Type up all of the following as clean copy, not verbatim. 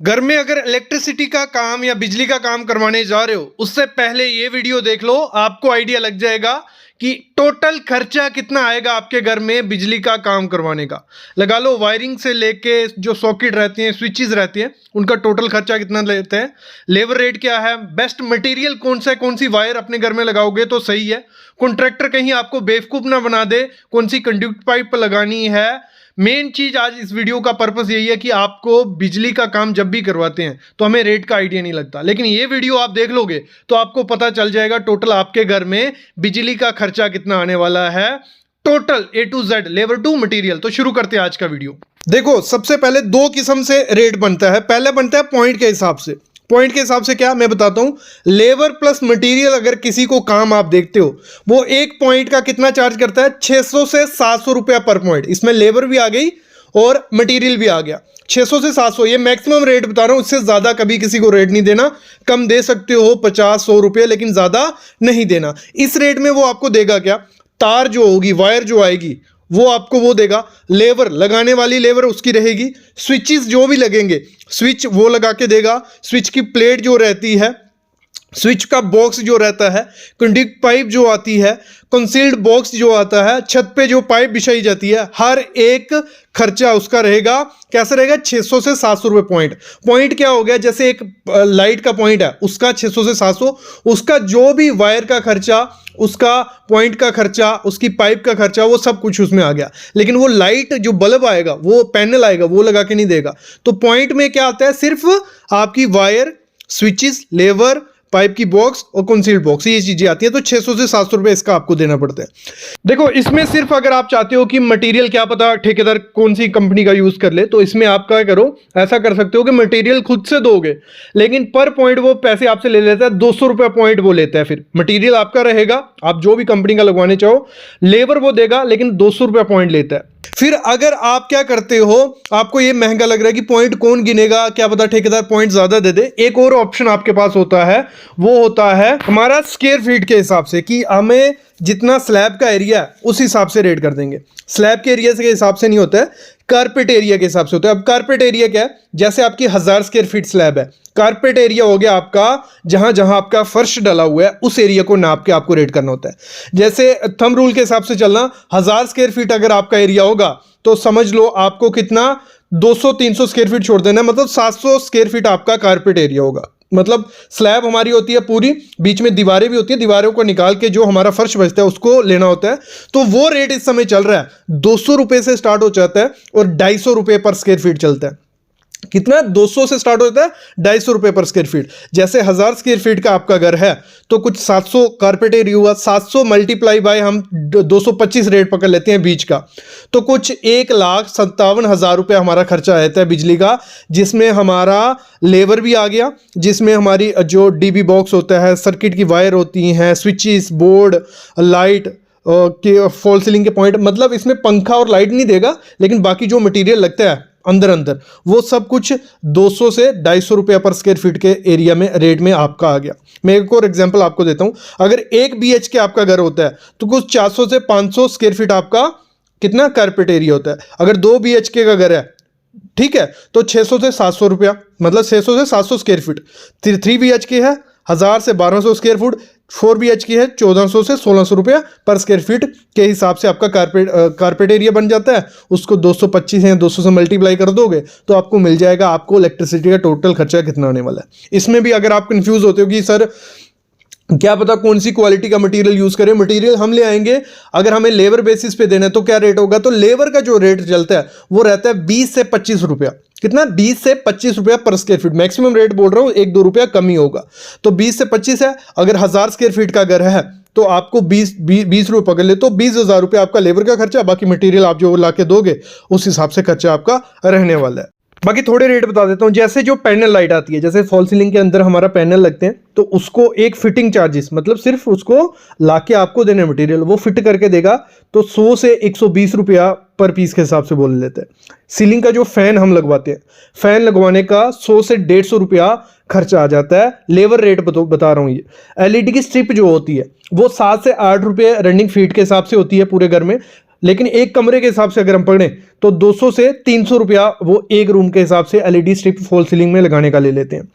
घर में अगर इलेक्ट्रिसिटी का काम या बिजली का काम करवाने जा रहे हो उससे पहले ये वीडियो देख लो, आपको आइडिया लग जाएगा कि टोटल खर्चा कितना आएगा आपके घर में बिजली का काम करवाने का। लगा लो वायरिंग से लेके जो सॉकेट रहती हैं, स्विचेस रहती हैं, उनका टोटल खर्चा कितना लेते हैं, लेबर रेट क्या है, बेस्ट मटेरियल कौन सा है, कौन सी वायर अपने घर में लगाओगे तो सही है, कॉन्ट्रैक्टर कहीं आपको बेवकूफ़ ना बना दे, कौन सी कंडक्ट पाइप लगानी है। मेन चीज आज इस वीडियो का पर्पस यही है कि आपको बिजली का काम जब भी करवाते हैं तो हमें रेट का आइडिया नहीं लगता, लेकिन ये वीडियो आप देख लोगे तो आपको पता चल जाएगा टोटल आपके घर में बिजली का खर्चा कितना आने वाला है, total A to Z, labour to material. तो शुरू करते हैं आज का वीडियो। देखो, सबसे पहले दो किस्म से रेट बनता है। पहले बनता है पॉइंट के हिसाब से। पॉइंट के हिसाब से क्या, मैं बताता हूं। लेबर प्लस मटेरियल, अगर किसी को काम आप देखते हो वो एक पॉइंट का कितना चार्ज करता है, 600 से 700 रुपया पर पॉइंट। इसमें लेबर भी आ गई और मटेरियल भी आ गया। 600 से 700 ये मैक्सिमम रेट बता रहा हूं, इससे ज़्यादा कभी किसी को रेट नहीं देना। कम दे सकते हो 50-100 रुपये, लेकिन ज़्यादा नहीं देना। इस रेट में वो आपको देगा क्या, तार जो होगी, वायर जो आएगी वो आपको वो देगा, लेबर लगाने वाली लेबर उसकी रहेगी, स्विचेस जो भी लगेंगे स्विच वो लगा के देगा, स्विच की प्लेट जो रहती है, स्विच का बॉक्स जो रहता है, कंडक्ट पाइप जो आती है, कंसील्ड बॉक्स जो आता है, छत पे जो पाइप बिछाई जाती है, हर एक खर्चा उसका रहेगा। कैसे रहेगा, 600 से 700 रुपये पॉइंट। पॉइंट क्या हो गया, जैसे एक लाइट का पॉइंट है उसका 600 से 700, उसका जो भी वायर का खर्चा, उसका पॉइंट का खर्चा, उसकी पाइप का खर्चा, वो सब कुछ उसमें आ गया। लेकिन वो लाइट जो बल्ब आएगा, वो पैनल आएगा, वो लगा के नहीं देगा। तो पॉइंट में क्या आता है, सिर्फ आपकी वायर, स्विचेस, लेबर, पाइप की बॉक्स और कंसील्ड बॉक्स, ये चीजें आती हैं। तो 600 से 700 रुपए इसका आपको देना पड़ता है। देखो, इसमें सिर्फ अगर आप चाहते हो कि मटेरियल, क्या पता ठेकेदार कौन सी कंपनी का यूज कर ले, तो इसमें आप क्या करो, ऐसा कर सकते हो कि मटेरियल खुद से दोगे, लेकिन पर पॉइंट वो पैसे आपसे ले लेता है, 200 रुपये पॉइंट वो लेता है। फिर मटेरियल आपका रहेगा, आप जो भी कंपनी का लगवाने चाहो, लेबर वो देगा, लेकिन 200 रुपये पॉइंट लेता है। फिर अगर आप क्या करते हो, आपको ये महंगा लग रहा है कि पॉइंट कौन गिनेगा, क्या पता ठेकेदार पॉइंट ज्यादा दे दे, एक और ऑप्शन आपके पास होता है, वो होता है हमारा स्क्वायर फीट के हिसाब से, कि हमें जितना स्लैब का एरिया है उस हिसाब से रेट कर देंगे। स्लैब के एरिया के हिसाब से नहीं होता है, कारपेट एरिया के हिसाब से होता है। अब कारपेट एरिया क्या है, जैसे आपकी 1000 स्क्वायर फीट स्लैब है, कारपेट एरिया हो गया आपका जहां जहां आपका फर्श डला हुआ है, उस एरिया को नाप के आपको रेट करना होता है। जैसे थंब रूल के हिसाब से चलना, 1000 स्क्वायर फीट अगर आपका एरिया होगा तो समझ लो आपको कितना 200-300 स्क्वायर फीट छोड़ देना, मतलब 700 स्क्वायर फीट आपका कारपेट एरिया होगा। मतलब स्लैब हमारी होती है पूरी, बीच में दीवारें भी होती है, दीवारों को निकाल के जो हमारा फर्श बचता है उसको लेना होता है। तो वो रेट इस समय चल रहा है, 200 रुपये से स्टार्ट हो जाता है और 250 रुपये पर स्क्वायर फीट चलता है। कितना, 200 से स्टार्ट होता है, 250 रुपये पर स्क्वायर फीट। जैसे 1000 स्क्वायर फीट का आपका घर है तो कुछ 700 कारपेट एरिया हुआ, 700 मल्टीप्लाई बाय हम 225 रेट पकड़ लेते हैं बीच का, तो कुछ 1,57,000 रुपये हमारा खर्चा रहता है बिजली का, जिसमें हमारा लेबर भी आ गया, जिसमें हमारी जो डीबी बॉक्स होता है, सर्किट की वायर होती हैं, स्विचेस, बोर्ड, लाइट के, फॉल सीलिंग के पॉइंट, मतलब इसमें पंखा और लाइट नहीं देगा, लेकिन बाकी जो मटेरियल लगता है अंदर वो सब कुछ 200 से 250 रुपये पर स्क्वायर फीट के एरिया में रेट में आपका आ गया। मैं एक और एग्जांपल आपको देता हूं, अगर 1 BHK आपका घर होता है तो कुछ 400 से 500 स्क्वायर फीट आपका कितना कारपेट एरिया होता है। अगर 2 BHK का घर है, ठीक है, तो 600 से 700 रुपया, मतलब 600 से 700 स्क्वायर फीट। 3 BHK है, 1000 से 1200 स्क्वायर फुट, 4 BHK है, 1400 से 1600 रुपया पर स्क्वायर फीट के हिसाब से आपका कारपेट एरिया बन जाता है। उसको 225 है, 200 से मल्टीप्लाई कर दोगे तो आपको मिल जाएगा आपको इलेक्ट्रिसिटी का टोटल खर्चा कितना आने वाला है। इसमें भी अगर आप कंफ्यूज होते हो कि सर क्या पता कौन सी क्वालिटी का मटेरियल यूज करें, मटेरियल हम ले आएंगे, अगर हमें लेबर बेसिस पे देना है तो क्या रेट होगा, तो लेबर का जो रेट चलता है वो रहता है 20 से 25 रुपया। कितना, 20 से 25 रुपया पर स्क्वायर फीट। मैक्सिमम रेट बोल रहा हूँ, 1-2 रुपया कम ही होगा। तो 20 से 25 है। अगर 1000 स्क्वायर फीट का घर है तो आपको 20 रुपये पकड़ ले तो 20,000 रुपया आपका लेबर का खर्चा, बाकी मटेरियल आप जो ला के दोगे उस हिसाब से खर्चा आपका रहने वाला है। बाकी थोड़े रेट बता देता हूँ। जैसे जो पैनल लाइट आती है, जैसे फॉल सीलिंग के अंदर हमारा पैनल लगते हैं, तो उसको एक फिटिंग चार्जेस, मतलब सिर्फ उसको लाके आपको देने मटेरियल, वो फिट करके देगा, तो 100 से 120 रुपया पर पीस के हिसाब से बोल लेते हैं। सीलिंग का जो फैन हम लगवाते हैं, फैन लगवाने का 100 से 150 रुपया खर्चा आ जाता है। लेबर रेट बता रहा हूँ। ये LED की स्ट्रिप जो होती है वो 7 से 8 रुपये रनिंग फीट के हिसाब से होती है पूरे घर में, लेकिन एक कमरे के हिसाब से अगर हम पढ़ें तो 200 से 300 रुपया वो एक रूम के हिसाब से एलईडी स्ट्रिप फॉल सीलिंग में लगाने का ले लेते हैं।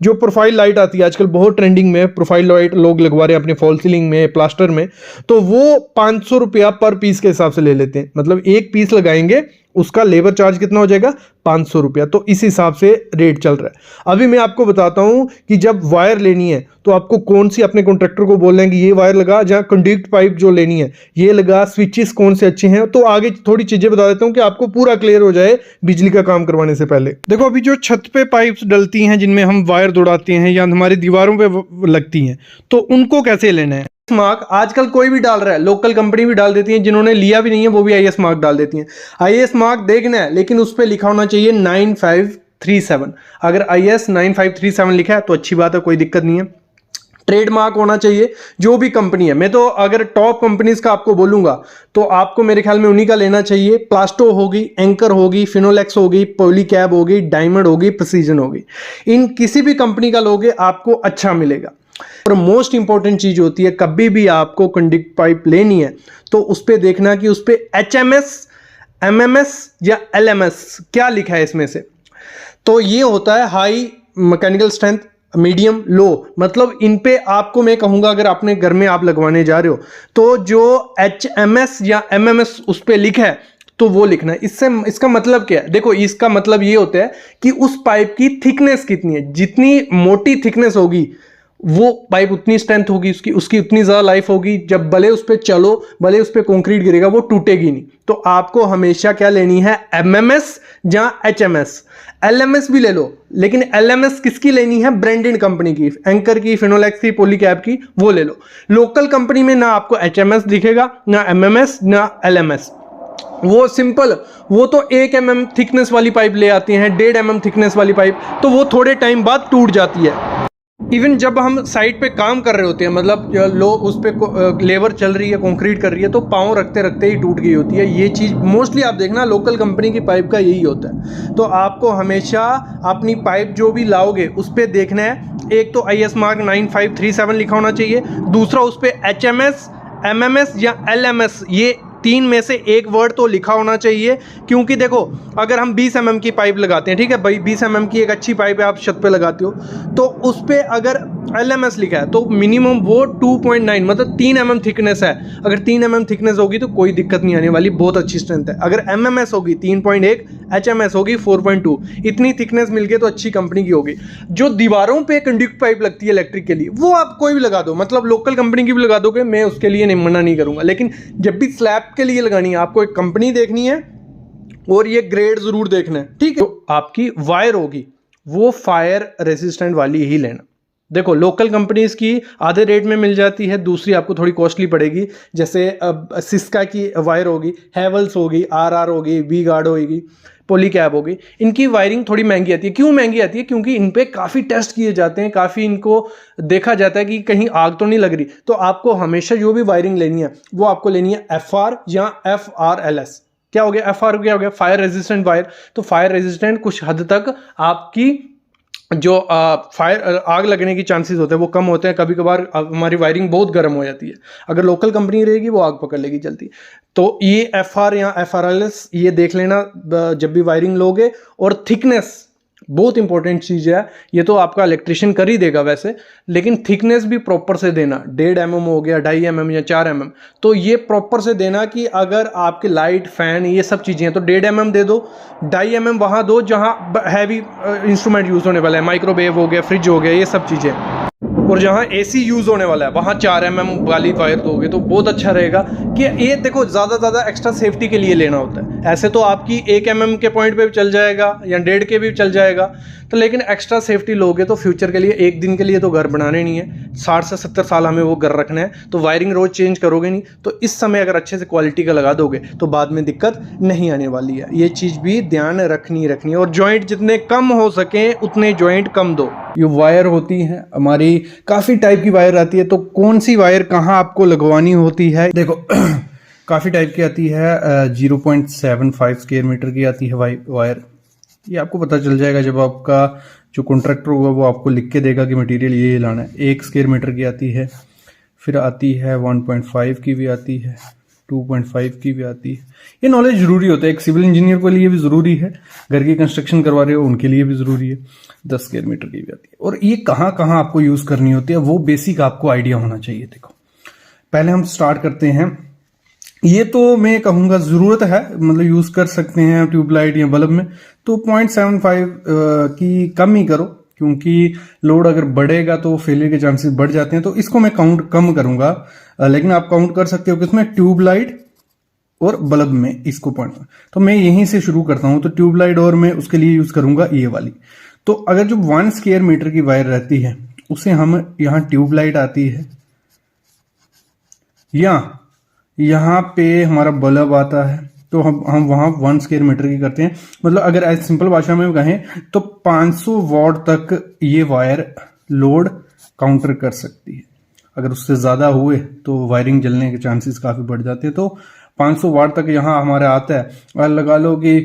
जो प्रोफाइल लाइट आती है आजकल बहुत ट्रेंडिंग में, प्रोफाइल लाइट लोग लगवा रहे हैं अपने फॉल सीलिंग में, प्लास्टर में, तो वो 500 रुपया पर पीस के हिसाब से ले लेते हैं। मतलब एक पीस लगाएंगे उसका लेबर चार्ज कितना हो जाएगा, 500 रुपया। तो इस हिसाब से रेट चल रहा है। अभी मैं आपको बताता हूं कि जब वायर लेनी है तो आपको कौन सी, अपने कॉन्ट्रैक्टर को बोलना है कि ये वायर लगा, जहां कंडक्ट पाइप जो लेनी है ये लगा, स्विचेस कौन से अच्छे हैं। तो आगे थोड़ी चीजें बता देता हूं कि आपको पूरा क्लियर हो जाए बिजली का काम करवाने से पहले। देखो अभी जो छत पे पाइप्स डलती हैं जिनमें हम वायर दौड़ाते हैं या हमारी दीवारों पे लगती हैं, तो उनको कैसे लेना है। मार्क आजकल कोई भी डाल रहा है, लोकल कंपनी भी डाल देती है, जिन्होंने लिया भी नहीं है वो भी आईएस मार्क डाल देती हैं। आईएस मार्क देखना है लेकिन उस पर लिखा होना चाहिए 9537। अगर आईएस 9537 लिखा है तो अच्छी बात है, कोई दिक्कत नहीं है। ट्रेडमार्क होना चाहिए जो भी कंपनी है। मैं तो अगर टॉप कंपनीज का आपको बोलूंगा तो आपको मेरे ख्याल में उन्हीं का लेना चाहिए। प्लास्टो होगी, एंकर होगी, फिनोलेक्स होगी, पॉलीकैब होगी, डायमंड होगी, प्रिसीजन होगी। इन किसी भी कंपनी का लोगे आपको अच्छा मिलेगा। और मोस्ट इंपॉर्टेंट चीज होती है, कभी भी आपको कंडक्ट पाइप लेनी है तो उस पर देखना कि उस पर HMS, MMS या LMS क्या लिखा है इसमें से। तो ये होता है हाई मैकेनिकल स्ट्रेंथ, मीडियम, लो। मतलब इन पे आपको मैं कहूंगा अगर अपने घर में आप लगवाने जा रहे हो तो जो HMS या MMS उस पर लिखा है तो वो लिखना है। इससे इसका मतलब क्या है, देखो इसका मतलब ये होता है कि उस पाइप की थिकनेस कितनी है। जितनी मोटी थिकनेस होगी वो पाइप उतनी स्ट्रेंथ होगी, उसकी उतनी ज़्यादा लाइफ होगी। जब भले उस पर चलो, भले उस पर कंक्रीट गिरेगा, वो टूटेगी नहीं। तो आपको हमेशा क्या लेनी है, MMS या HMS। LMS भी ले लो, लेकिन LMS किसकी लेनी है, ब्रांडेड कंपनी की, एंकर की, फिनोलेक्स की, पॉलीकैब की, वो ले लो। लोकल कंपनी में ना आपको HMS दिखेगा, ना MMS, ना LMS। वो सिंपल, वो तो 1 mm थिकनेस वाली पाइप ले आती हैं, 1.5 mm थिकनेस वाली पाइप, तो वो थोड़े टाइम बाद टूट जाती है। इवन जब हम साइड पे काम कर रहे होते हैं, मतलब लो उस पर लेबर चल रही है, कंक्रीट कर रही है, तो पाँव रखते रखते ही टूट गई होती है। ये चीज़ मोस्टली आप देखना लोकल कंपनी की पाइप का यही होता है। तो आपको हमेशा अपनी पाइप जो भी लाओगे उस पर देखना है, एक तो IS मार्क 9537 लिखा होना चाहिए, दूसरा उस पर HMS, MMS या LMS, ये 3 में से एक वर्ड तो लिखा होना चाहिए। क्योंकि देखो अगर हम 20 mm की पाइप लगाते हैं, ठीक है भाई, 20 mm की एक अच्छी पाइप है, आप छत पे लगाते हो, तो उस पर अगर LMS लिखा है तो मिनिमम वो 2.9 मतलब 3 mm थिकनेस है। अगर 3 mm थिकनेस होगी तो कोई दिक्कत नहीं आने वाली, बहुत अच्छी स्ट्रेंथ है। अगर MMS होगी 3.1, HMS होगी 4.2, इतनी थिकनेस मिलके तो अच्छी कंपनी की होगी। जो दीवारों पे कंडक्ट पाइप लगती है इलेक्ट्रिक के लिए, वो आप कोई भी लगा दो, मतलब लोकल कंपनी की भी लगा दोगे, मैं उसके लिए नहीं, मना नहीं करूंगा। लेकिन जब भी स्लैब के लिए लगानी है आपको एक कंपनी देखनी है और ये ग्रेड जरूर देखना है, ठीक है। तो आपकी वायर होगी वो फायर रेसिस्टेंट वाली ही लेना। देखो लोकल कंपनीज की आधे रेट में मिल जाती है, दूसरी आपको थोड़ी कॉस्टली पड़ेगी। जैसे सिस्का की वायर होगी, हैवल्स होगी, RR होगी, वी गार्ड होगी, पॉलीकैब होगी, इनकी वायरिंग थोड़ी महंगी आती है। क्यों महंगी आती है, क्योंकि इन पे काफ़ी टेस्ट किए जाते हैं, काफ़ी इनको देखा जाता है कि कहीं आग तो नहीं लग रही। तो आपको हमेशा जो भी वायरिंग लेनी है वो आपको लेनी है FR या FRLS। क्या हो गया FR, क्या हो गया, फायर रेजिस्टेंट वायर। तो फायर रेजिस्टेंट कुछ हद तक आपकी जो फायर आग लगने की चांसेस होते हैं वो कम होते हैं। कभी कभार हमारी वायरिंग बहुत गर्म हो जाती है, अगर लोकल कंपनी रहेगी वो आग पकड़ लेगी जल्दी। तो ये FR या FRLS ये देख लेना जब भी वायरिंग लोगे। और थिकनेस बहुत इंपॉर्टेंट चीज़ है, ये तो आपका इलेक्ट्रिशियन कर ही देगा वैसे, लेकिन थिकनेस भी प्रॉपर से देना। 1.5 mm हो गया, 2.5 mm या 4 mm, तो ये प्रॉपर से देना कि अगर आपके लाइट, फैन, ये सब चीज़ें हैं तो 1.5 mm दे दो, 2.5 mm वहाँ दो जहाँ हैवी इंस्ट्रूमेंट यूज़ होने वाला है, माइक्रोवेव हो गया, फ्रिज हो गया, ये सब चीज़ें। और जहाँ AC यूज़ होने वाला है वहाँ 4 mm वाली वायर दोगे तो बहुत अच्छा रहेगा। कि ये देखो ज़्यादा एक्स्ट्रा सेफ्टी के लिए लेना होता है। ऐसे तो आपकी 1 mm के पॉइंट पे भी चल जाएगा या 1.5 के भी चल जाएगा, तो लेकिन एक्स्ट्रा सेफ्टी लोगे तो फ्यूचर के लिए, एक दिन के लिए तो घर बनाने नहीं है, 60 से 70 साल हमें वो घर रखना है। तो वायरिंग रोज़ चेंज करोगे नहीं, तो इस समय अगर अच्छे से क्वालिटी का लगा दोगे तो बाद में दिक्कत नहीं आने वाली है। ये चीज़ भी ध्यान रखनी है। और जॉइंट जितने कम हो सके उतने जॉइंट कम दो। ये वायर होती है हमारी, काफ़ी टाइप की वायर आती है, तो कौन सी वायर कहाँ आपको लगवानी होती है, देखो काफ़ी टाइप की आती है। 0.75 स्क्वायर मीटर की आती है वायर। ये आपको पता चल जाएगा जब आपका जो कॉन्ट्रैक्टर होगा वो आपको लिख के देगा कि मटेरियल ये लाना है। 1 स्क्वायर मीटर की आती है, फिर आती है 1.5 की भी आती है, 2.5 की भी आती है। ये नॉलेज जरूरी होता है, एक सिविल इंजीनियर के लिए भी जरूरी है, घर की कंस्ट्रक्शन करवा रहे हो उनके लिए भी जरूरी है। 10 स्क्वायर मीटर की भी आती है। और ये कहाँ कहाँ आपको यूज करनी होती है वो बेसिक आपको आइडिया होना चाहिए। देखो पहले हम स्टार्ट करते हैं, ये तो मैं कहूंगा जरूरत है, मतलब यूज कर सकते हैं ट्यूबलाइट या बल्ब में, तो 0.75 की कम ही करो, क्योंकि लोड अगर बढ़ेगा तो फेलियर के चांसेस बढ़ जाते हैं। तो इसको मैं काउंट कम करूंगा, लेकिन आप काउंट कर सकते हो किसमें, ट्यूबलाइट और बल्ब में इसको पॉइंट। तो मैं यहीं से शुरू करता हूं। तो ट्यूबलाइट और मैं उसके लिए यूज करूंगा ये वाली। तो अगर जो 1 स्क्वायर मीटर की वायर रहती है उसे हम यहां ट्यूबलाइट आती है, या यहां पे हमारा बल्ब आता है, तो हम वहां 1 स्क्वायर मीटर की करते हैं। मतलब अगर ऐसे सिंपल भाषा में कहें तो 500 वॉट तक ये वायर लोड काउंटर कर सकती है। अगर उससे ज्यादा हुए तो वायरिंग जलने के चांसेस काफी बढ़ जाते हैं। तो 500 वाट तक यहाँ हमारा आता है। और लगा लो कि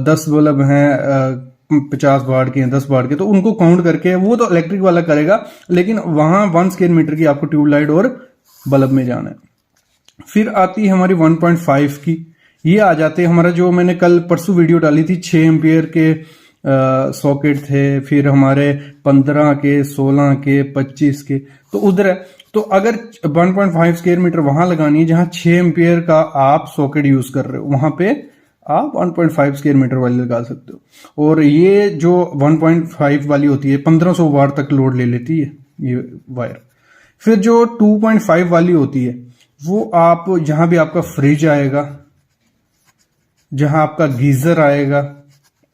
10 बल्ब हैं 50 वाट के, 10 वाट के, तो उनको काउंट करके वो तो इलेक्ट्रिक वाला करेगा, लेकिन वहां 1 स्क्वायर मीटर की आपको ट्यूबलाइट और बल्ब में जाना है। फिर आती है हमारी 1.5 की, ये आ जाते हैं हमारा, जो मैंने कल परसों वीडियो डाली थी, 6 एम्पियर के सॉकेट थे, फिर हमारे 15 के, 16 के, 25 के, तो उधर है। तो अगर 1.5 स्क्वायर मीटर वहां लगानी है जहां 6 एम्पियर का आप सॉकेट यूज कर रहे हो, वहां पे आप 1.5 स्क्वायर मीटर वाली लगा सकते हो। और ये जो 1.5 वाली होती है 1500 वाट तक लोड ले लेती है ये वायर। फिर जो 2.5 वाली होती है वो आप जहां भी आपका फ्रिज आएगा, जहां आपका गीजर आएगा,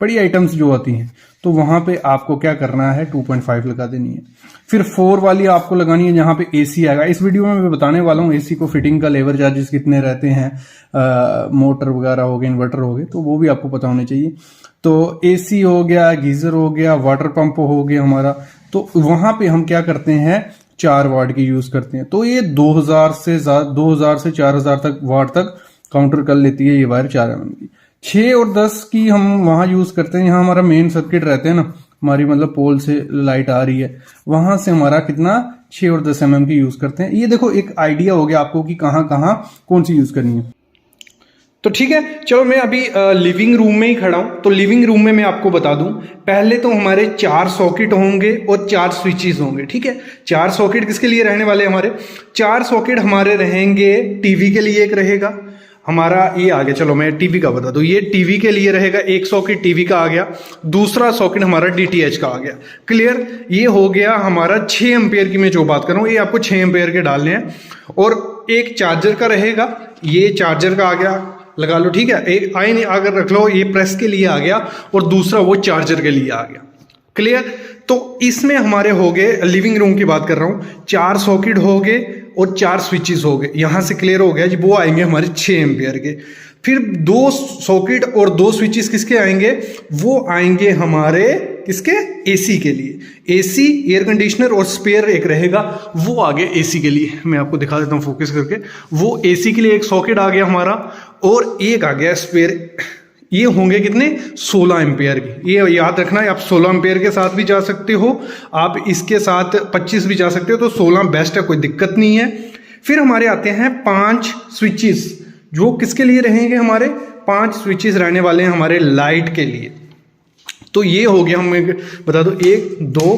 बड़ी आइटम्स जो आती हैं, तो वहां पे आपको क्या करना है, 2.5 लगा देनी है। फिर 4 वाली आपको लगानी है जहां पे एसी आएगा। इस वीडियो में मैं बताने वाला हूं एसी को फिटिंग का लेबर चार्जेस कितने रहते हैं, मोटर वगैरह हो गए, इन्वर्टर हो गए, तो वो भी आपको पता होने चाहिए। तो एसी हो गया, गीजर हो गया, वाटर पंप हो गया हमारा, तो वहां पे हम क्या करते हैं, 4 वाट की यूज करते हैं। तो ये 2000 से 4000 तक वाट तक काउंटर कर लेती है ये वायर 4 mm की। 6 और 10 की हम वहां यूज करते हैं, यहाँ हमारा मेन सर्किट रहते हैं ना, हमारी मतलब पोल से लाइट आ रही है, वहां से हमारा कितना 6 और 10 mm की यूज करते हैं। ये देखो एक आइडिया हो गया आपको कि कहाँ कहाँ कौन सी यूज करनी है। तो ठीक है, चलो मैं अभी लिविंग रूम में ही खड़ा हूं। तो लिविंग रूम में मैं आपको बता दूं, पहले तो हमारे 4 सॉकेट होंगे और 4 स्विचेस होंगे। ठीक है, 4 सॉकेट किसके लिए रहने वाले हमारे, 4 सॉकेट हमारे रहेंगे, टीवी के लिए एक रहेगा हमारा, ये आ गया, चलो मैं टीवी का बता दूं, ये टीवी के लिए रहेगा, एक सॉकेट टीवी का आ गया, दूसरा सॉकेट हमारा डीटीएच का आ गया। क्लियर, ये हो गया हमारा 6 एम्पियर की मैं जो बात कर रहा हूं, ये आपको 6 एम्पियर के डालने हैं। और एक चार्जर का रहेगा, ये चार्जर का आ गया, लगा लो। ठीक है, एक आइन अगर रख लो, ये प्रेस के लिए आ गया और दूसरा वो चार्जर के लिए आ गया। क्लियर, तो इसमें हमारे हो गए, लिविंग रूम की बात कर रहा हूं, 4 सॉकेट हो गए और 4 स्विचेस हो गए। यहां से क्लियर हो गया जी, वो आएंगे हमारे 6 एम्पियर के। फिर 2 सॉकेट और 2 स्विचेस किसके आएंगे, वो आएंगे हमारे किसके, एसी के लिए। एसी, एयर कंडीशनर और स्पेयर एक रहेगा, वो आगे एसी के लिए। मैं आपको दिखा देता हूं फोकस करके, वो एसी के लिए एक सॉकेट आ गया हमारा और एक आ गया स्पेयर। ये होंगे कितने, 16 एम्पियर की। ये याद रखना है, आप 16 एम्पियर के साथ भी जा सकते हो, आप इसके साथ 25 भी जा सकते हो, तो 16 बेस्ट है, कोई दिक्कत नहीं है। फिर हमारे आते हैं 5 स्विचेस, जो किसके लिए रहेंगे, हमारे 5 स्विचेस रहने वाले हैं हमारे लाइट के लिए। तो ये हो गया, हम बता दो, 1 2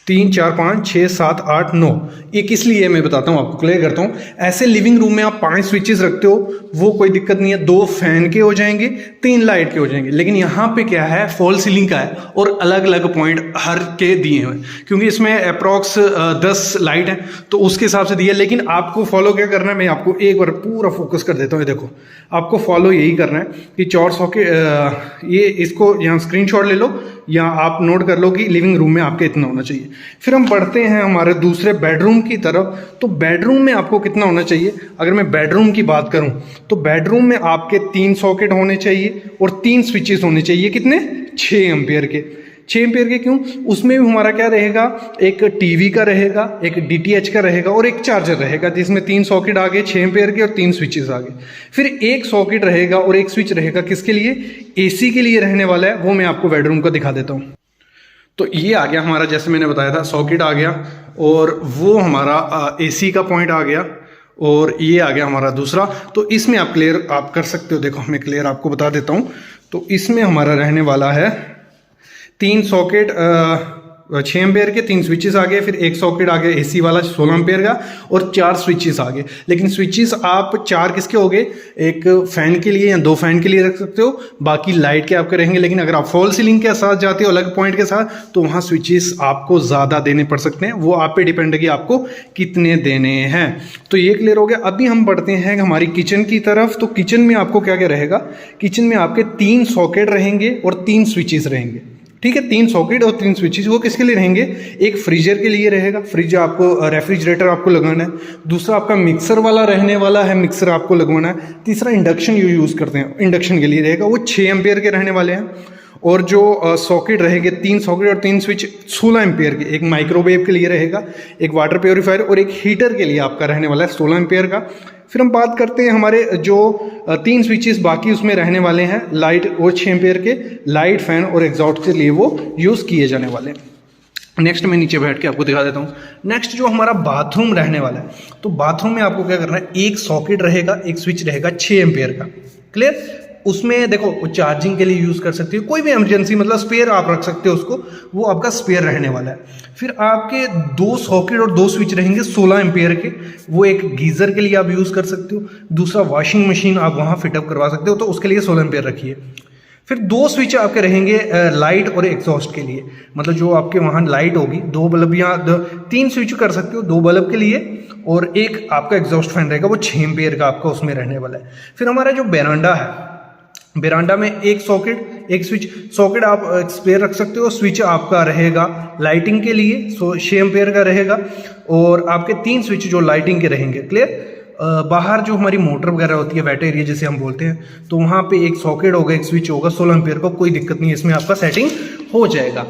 3 4 5 6 7 8 9। ये किस लिए मैं बताता हूँ आपको, क्लियर करता हूँ। ऐसे लिविंग रूम में आप 5 स्विचेस रखते हो, वो कोई दिक्कत नहीं है, 2 फैन के हो जाएंगे, 3 लाइट के हो जाएंगे। लेकिन यहाँ पे क्या है, फॉल सीलिंग का है और अलग अलग पॉइंट हर के दिए हुए, क्योंकि इसमें अप्रॉक्स 10 लाइट है, तो उसके हिसाब से दिया। लेकिन आपको फॉलो क्या करना है, मैं आपको एक बार पूरा फोकस कर देता हूँ। देखो, आपको फॉलो यही करना है कि 4 सॉकेट, ये इसको यहाँ स्क्रीनशॉट ले लो या आप नोट कर लो कि लिविंग रूम में आपके इतना होना चाहिए। फिर हम बढ़ते हैं हमारे दूसरे बेडरूम की तरफ। तो बेडरूम में आपको कितना होना चाहिए, अगर मैं बेडरूम की बात करूं तो बेडरूम में आपके 3 सॉकेट होने चाहिए और 3 स्विचेस होने चाहिए, कितने, 6 एम्पियर के। 6 एम्पियर के क्यों, उसमें भी हमारा क्या रहेगा, एक टीवी का रहेगा, एक डीटीएच का रहेगा और एक चार्जर रहेगा, जिसमें 3 सॉकेट आ गए 6 एम्पियर के और 3 स्विचेस आ गए। फिर एक सॉकेट रहेगा और एक स्विच रहेगा किसके लिए, एसी के लिए रहने वाला है, वो मैं आपको बेडरूम का दिखा देता हूँ। तो ये आ गया हमारा, जैसे मैंने बताया था, सॉकेट आ गया और वो हमारा एसी का पॉइंट आ गया और ये आ गया हमारा दूसरा। तो इसमें आप क्लियर आप कर सकते हो। देखो मैं क्लियर आपको बता देता हूँ। तो इसमें हमारा रहने वाला है 3 सॉकेट 6 एम्पेयर के, 3 स्विचेस आ गए, फिर एक सॉकेट आ गया एसी वाला 16 एम्पेयर का और 4 स्विचेस आ गए। लेकिन स्विचेस आप 4 किसके हो गए, एक फैन के लिए या 2 फैन के लिए रख सकते हो, बाकी लाइट के आपके रहेंगे। लेकिन अगर आप फॉल सीलिंग के साथ जाते हो अलग पॉइंट के साथ तो वहाँ स्विचेस आपको ज़्यादा देने पड़ सकते हैं। वो आप पे डिपेंड है कि आपको कितने देने हैं। तो ये क्लियर हो गया। अभी हम बढ़ते हैं हमारी किचन की तरफ। तो किचन में आपको क्या क्या रहेगा, किचन में आपके 3 सॉकेट रहेंगे और 3 स्विचेस रहेंगे। ठीक है, 3 सॉकेट और 3 स्विचेस। वो किसके लिए रहेंगे, एक फ्रीजर के लिए रहेगा, फ्रिज आपको रेफ्रिजरेटर आपको लगाना है। दूसरा आपका मिक्सर वाला रहने वाला है, मिक्सर आपको लगवाना है। तीसरा इंडक्शन यूज़ करते हैं, इंडक्शन के लिए रहेगा, वो 6 एम्पेयर के रहने वाले हैं। और जो सॉकेट रहेंगे 3 सॉकेट और 3 स्विच 16 एम्पेयर के, एक माइक्रोवेव के लिए रहेगा, एक वाटर प्योरीफायर और एक हीटर के लिए आपका रहने वाला है 16 एम्पेयर का। फिर हम बात करते हैं हमारे जो 3 स्विचेस बाकी उसमें रहने वाले हैं लाइट और 6 एम्पेयर के, लाइट फैन और एग्जॉस्ट के लिए वो यूज़ किए जाने वाले हैं। नेक्स्ट मैं नीचे बैठ के आपको दिखा देता हूँ। नेक्स्ट जो हमारा बाथरूम रहने वाला है, तो बाथरूम में आपको क्या करना है, एक सॉकेट रहेगा, एक स्विच रहेगा 6 एम्पेयर का। क्लियर। उसमें देखो चार्जिंग के लिए यूज़ कर सकते हो, कोई भी इमरजेंसी मतलब स्पेयर आप रख सकते हो उसको, वो आपका स्पेयर रहने वाला है। फिर आपके 2 सॉकेट और 2 स्विच रहेंगे 16 एम्पेयर के, वो एक गीज़र के लिए आप यूज़ कर सकते हो। दूसरा वॉशिंग मशीन आप वहाँ फिटअप करवा सकते हो, तो उसके लिए 16 एम्पेयर रखिए। फिर 2 स्विच आपके रहेंगे लाइट और एग्जॉस्ट के लिए, मतलब जो आपके वहाँ लाइट होगी 2 बल्ब या 3 स्विच कर सकते हो 2 बल्ब के लिए, और एक आपका एग्जॉस्ट फैन रहेगा वो 6 एम्पेयर का आपका उसमें रहने वाला है। फिर हमारा जो बेरांडा है, बेरांडा में एक सॉकेट एक स्विच, सॉकेट आप स्पेयर रख सकते हो, स्विच आपका रहेगा लाइटिंग के लिए 6 एम्पेयर का रहेगा, और आपके 3 स्विच जो लाइटिंग के रहेंगे। क्लियर। बाहर जो हमारी मोटर वगैरह होती है वेट एरिया जिसे हम बोलते हैं, तो वहाँ पे एक सॉकेट होगा, एक स्विच होगा 16 एम्पेयर का, कोई दिक्कत नहीं है, इसमें आपका सेटिंग हो जाएगा।